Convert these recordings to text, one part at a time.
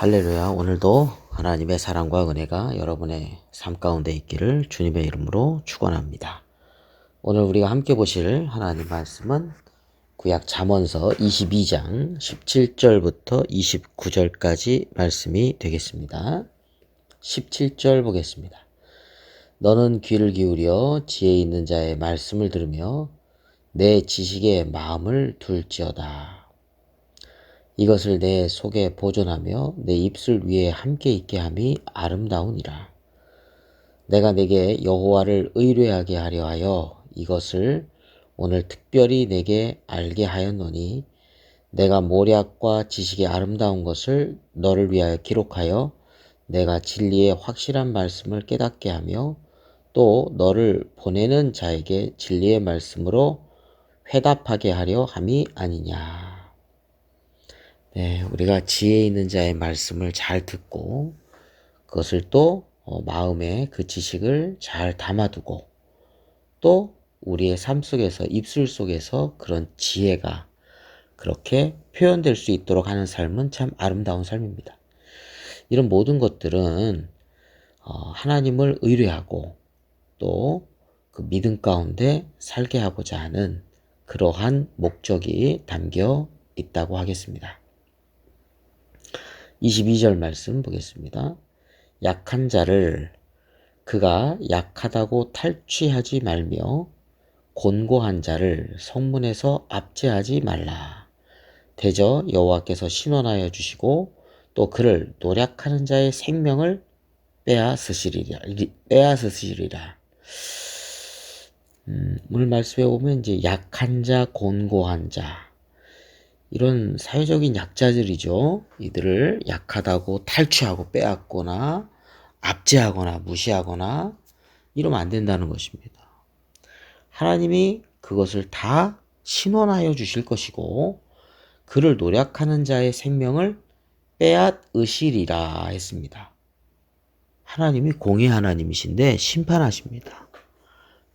할렐루야. 오늘도 하나님의 사랑과 은혜가 여러분의 삶 가운데 있기를 주님의 이름으로 축원합니다. 오늘 우리가 함께 보실 하나님 말씀은 구약 잠언서 22장 17절부터 29절까지 말씀이 되겠습니다. 17절 보겠습니다. 너는 귀를 기울여 지혜 있는 자의 말씀을 들으며 내 지식에 마음을 둘지어다. 이것을 내 속에 보존하며 내 입술 위에 함께 있게 함이 아름다우니라. 내가 내게 여호와를 의뢰하게 하려 하여 이것을 오늘 특별히 내게 알게 하였노니 내가 모략과 지식의 아름다운 것을 너를 위하여 기록하여 내가 진리의 확실한 말씀을 깨닫게 하며 또 너를 보내는 자에게 진리의 말씀으로 회답하게 하려 함이 아니냐. 네, 우리가 지혜 있는 자의 말씀을 잘 듣고 그것을 또 마음에 그 지식을 잘 담아두고 또 우리의 삶 속에서 입술 속에서 그런 지혜가 그렇게 표현될 수 있도록 하는 삶은 참 아름다운 삶입니다. 이런 모든 것들은 하나님을 의뢰하고 또 그 믿음 가운데 살게 하고자 하는 그러한 목적이 담겨 있다고 하겠습니다. 22절 말씀 보겠습니다. 약한 자를 그가 약하다고 탈취하지 말며 곤고한 자를 성문에서 압제하지 말라. 대저 여호와께서 신원하여 주시고 또 그를 노략하는 자의 생명을 빼앗으시리라. 오늘 말씀에 보면 이제 약한 자, 곤고한 자 이런 사회적인 약자들이죠. 이들을 약하다고 탈취하고 빼앗거나 압제하거나 무시하거나 이러면 안 된다는 것입니다. 하나님이 그것을 다 신원하여 주실 것이고 그를 노략하는 자의 생명을 빼앗으시리라 했습니다. 하나님이 공의 하나님이신데 심판하십니다.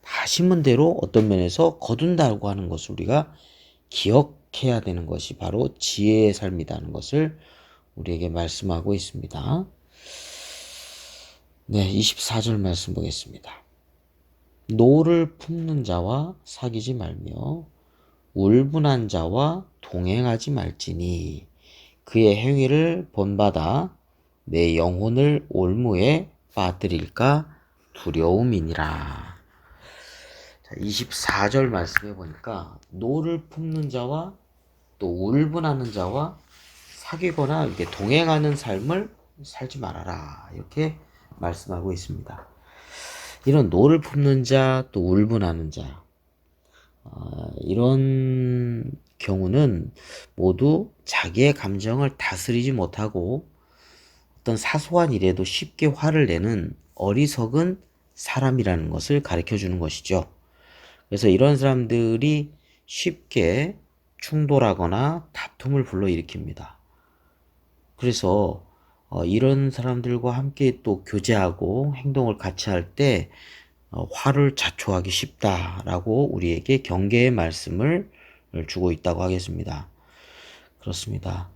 다 심은 대로 어떤 면에서 거둔다고 하는 것을 우리가 기억해야 되는 것이 바로 지혜의 삶이라는 것을 우리에게 말씀하고 있습니다. 네, 24절 말씀 보겠습니다. 노를 품는 자와 사귀지 말며 울분한 자와 동행하지 말지니 그의 행위를 본받아 내 영혼을 올무에 빠뜨릴까 두려움이니라. 24절 말씀해 보니까 노를 품는 자와 또 울분하는 자와 사귀거나 이렇게 동행하는 삶을 살지 말아라. 이렇게 말씀하고 있습니다. 이런 노를 품는 자, 또 울분하는 자, 이런 경우는 모두 자기의 감정을 다스리지 못하고 어떤 사소한 일에도 쉽게 화를 내는 어리석은 사람이라는 것을 가르쳐 주는 것이죠. 그래서 이런 사람들이 쉽게 충돌하거나 다툼을 불러일으킵니다. 그래서 이런 사람들과 함께 또 교제하고 행동을 같이 할 때 화를 자초하기 쉽다라고 우리에게 경계의 말씀을 주고 있다고 하겠습니다. 그렇습니다.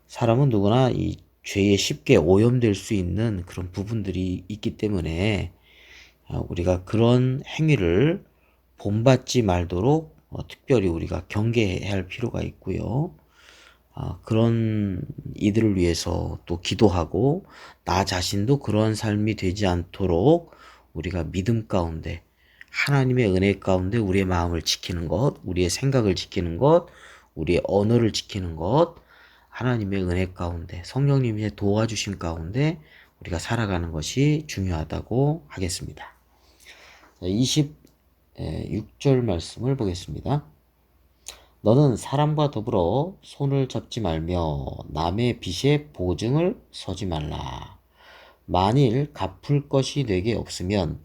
사람은 누구나 이 죄에 쉽게 오염될 수 있는 그런 부분들이 있기 때문에 우리가 그런 행위를 본받지 말도록 특별히 우리가 경계해야 할 필요가 있고요. 그런 이들을 위해서 또 기도하고 나 자신도 그런 삶이 되지 않도록 우리가 믿음 가운데 하나님의 은혜 가운데 우리의 마음을 지키는 것, 우리의 생각을 지키는 것, 우리의 언어를 지키는 것, 하나님의 은혜 가운데 성령님의 도와주심 가운데 우리가 살아가는 것이 중요하다고 하겠습니다. 26절 말씀을 보겠습니다. 너는 사람과 더불어 손을 잡지 말며 남의 빚에 보증을 서지 말라. 만일 갚을 것이 내게 없으면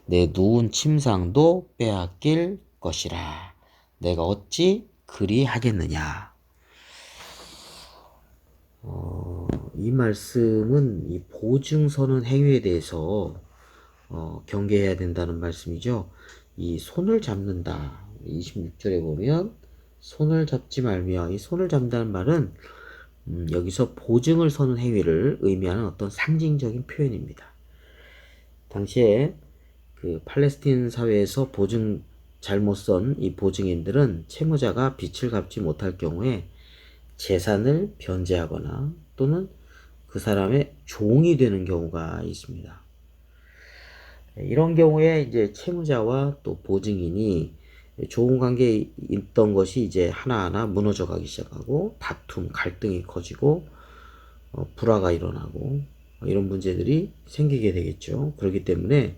내 누운 침상도 빼앗길 것이라. 내가 어찌 그리 하겠느냐. 이 말씀은 이 보증 서는 행위에 대해서 경계해야 된다는 말씀이죠. 이 손을 잡는다. 26절에 보면 손을 잡지 말며 이 손을 잡는다는 말은 여기서 보증을 서는 행위를 의미하는 어떤 상징적인 표현입니다. 당시에 그 팔레스틴 사회에서 보증 잘못 선 이 보증인들은 채무자가 빚을 갚지 못할 경우에 재산을 변제하거나 또는 그 사람의 종이 되는 경우가 있습니다. 이런 경우에 이제 채무자와 또 보증인이 좋은 관계에 있던 것이 이제 하나하나 무너져 가기 시작하고 다툼, 갈등이 커지고 불화가 일어나고 이런 문제들이 생기게 되겠죠. 그렇기 때문에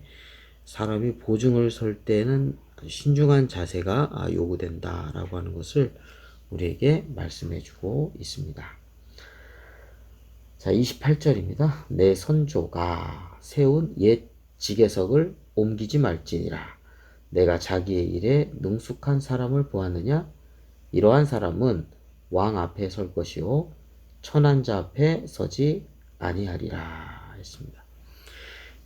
사람이 보증을 설 때는 신중한 자세가 요구된다라고 하는 것을 우리에게 말씀해 주고 있습니다. 자, 28절입니다. 내 선조가 세운 옛 지계석을 옮기지 말지니라. 내가 자기의 일에 능숙한 사람을 보았느냐? 이러한 사람은 왕 앞에 설 것이요 천한 자 앞에 서지 아니하리라 했습니다.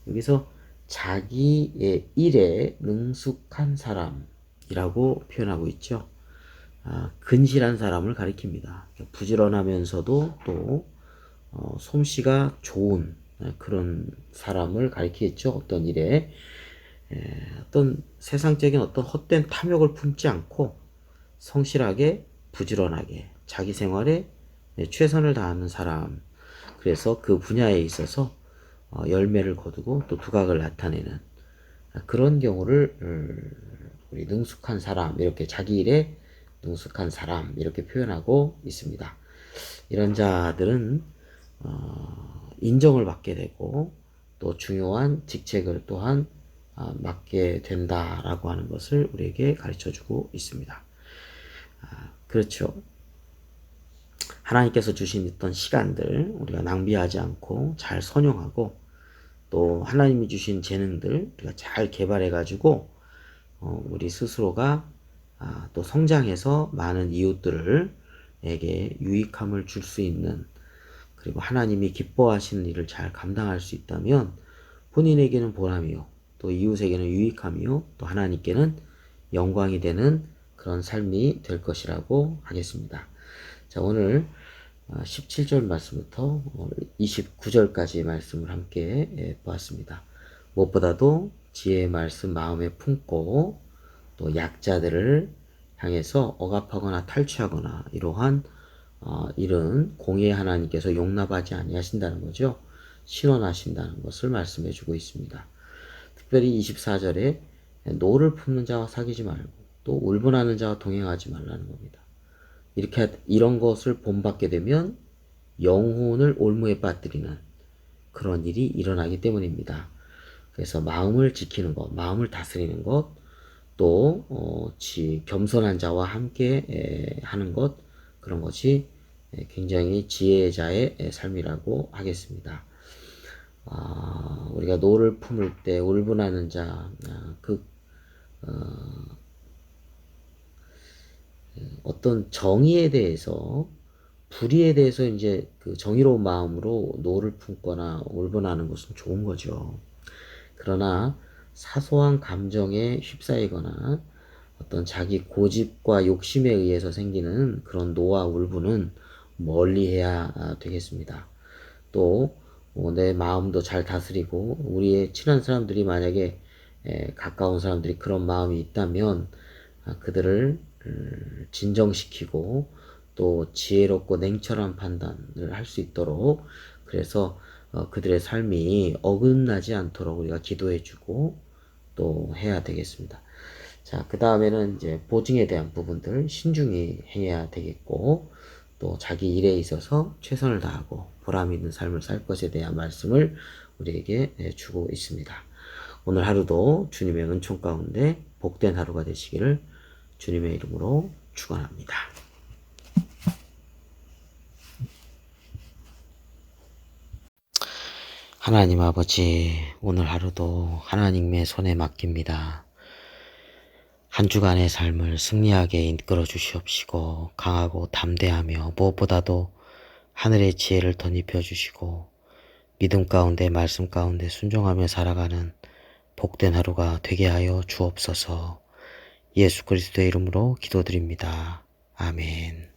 여기서 자기의 일에 능숙한 사람이라고 표현하고 있죠. 근실한 사람을 가리킵니다. 부지런하면서도 또 솜씨가 좋은 그런 사람을 가리키겠죠. 어떤 일에 어떤 세상적인 어떤 헛된 탐욕을 품지 않고 성실하게 부지런하게 자기 생활에 최선을 다하는 사람. 그래서 그 분야에 있어서 열매를 거두고 또 두각을 나타내는 그런 경우를 우리 능숙한 사람, 이렇게 자기 일에 능숙한 사람 이렇게 표현하고 있습니다. 이런 자들은 인정을 받게 되고 또 중요한 직책을 또한 맡게 된다라고 하는 것을 우리에게 가르쳐주고 있습니다. 그렇죠. 하나님께서 주신 어떤 시간들 우리가 낭비하지 않고 잘 선용하고 또 하나님이 주신 재능들 우리가 잘 개발해 가지고 우리 스스로가 또 성장해서 많은 이웃들에게 유익함을 줄 수 있는, 그리고 하나님이 기뻐하시는 일을 잘 감당할 수 있다면 본인에게는 보람이요 또 이웃에게는 유익함이요 또 하나님께는 영광이 되는 그런 삶이 될 것이라고 하겠습니다. 자, 오늘 17절 말씀부터 29절까지 말씀을 함께 보았습니다. 무엇보다도 지혜의 말씀 마음에 품고 또 약자들을 향해서 억압하거나 탈취하거나 이러한 일은 공의의 하나님께서 용납하지 아니하신다는 거죠. 신원하신다는 것을 말씀해 주고 있습니다. 특별히 24절에 노를 품는 자와 사귀지 말고 또 울분하는 자와 동행하지 말라는 겁니다. 이런 것을 본받게 되면 영혼을 올무에 빠뜨리는 그런 일이 일어나기 때문입니다. 그래서 마음을 지키는 것, 마음을 다스리는 것, 또 겸손한 자와 함께 하는 것, 그런 것이 굉장히 지혜자의 삶이라고 하겠습니다. 우리가 노를 품을 때 울분하는 자, 어떤 정의에 대해서, 불의에 대해서 이제 그 정의로운 마음으로 노를 품거나 울분하는 것은 좋은 거죠. 그러나 사소한 감정에 휩싸이거나 어떤 자기 고집과 욕심에 의해서 생기는 그런 노와 울분은 멀리 해야 되겠습니다. 또 내 마음도 잘 다스리고 우리의 친한 사람들이 만약에 가까운 사람들이 그런 마음이 있다면 그들을 진정시키고 또 지혜롭고 냉철한 판단을 할 수 있도록, 그래서 그들의 삶이 어긋나지 않도록 우리가 기도해주고 또 해야 되겠습니다. 자, 그 다음에는 이제 보증에 대한 부분들 신중히 해야 되겠고 또 자기 일에 있어서 최선을 다하고 보람 있는 삶을 살 것에 대한 말씀을 우리에게 주고 있습니다. 오늘 하루도 주님의 은총 가운데 복된 하루가 되시기를 주님의 이름으로 축원합니다. 하나님 아버지, 오늘 하루도 하나님의 손에 맡깁니다. 한 주간의 삶을 승리하게 이끌어 주시옵시고 강하고 담대하며 무엇보다도 하늘의 지혜를 덧입혀 주시고 믿음 가운데 말씀 가운데 순종하며 살아가는 복된 하루가 되게 하여 주옵소서. 예수 그리스도의 이름으로 기도드립니다. 아멘.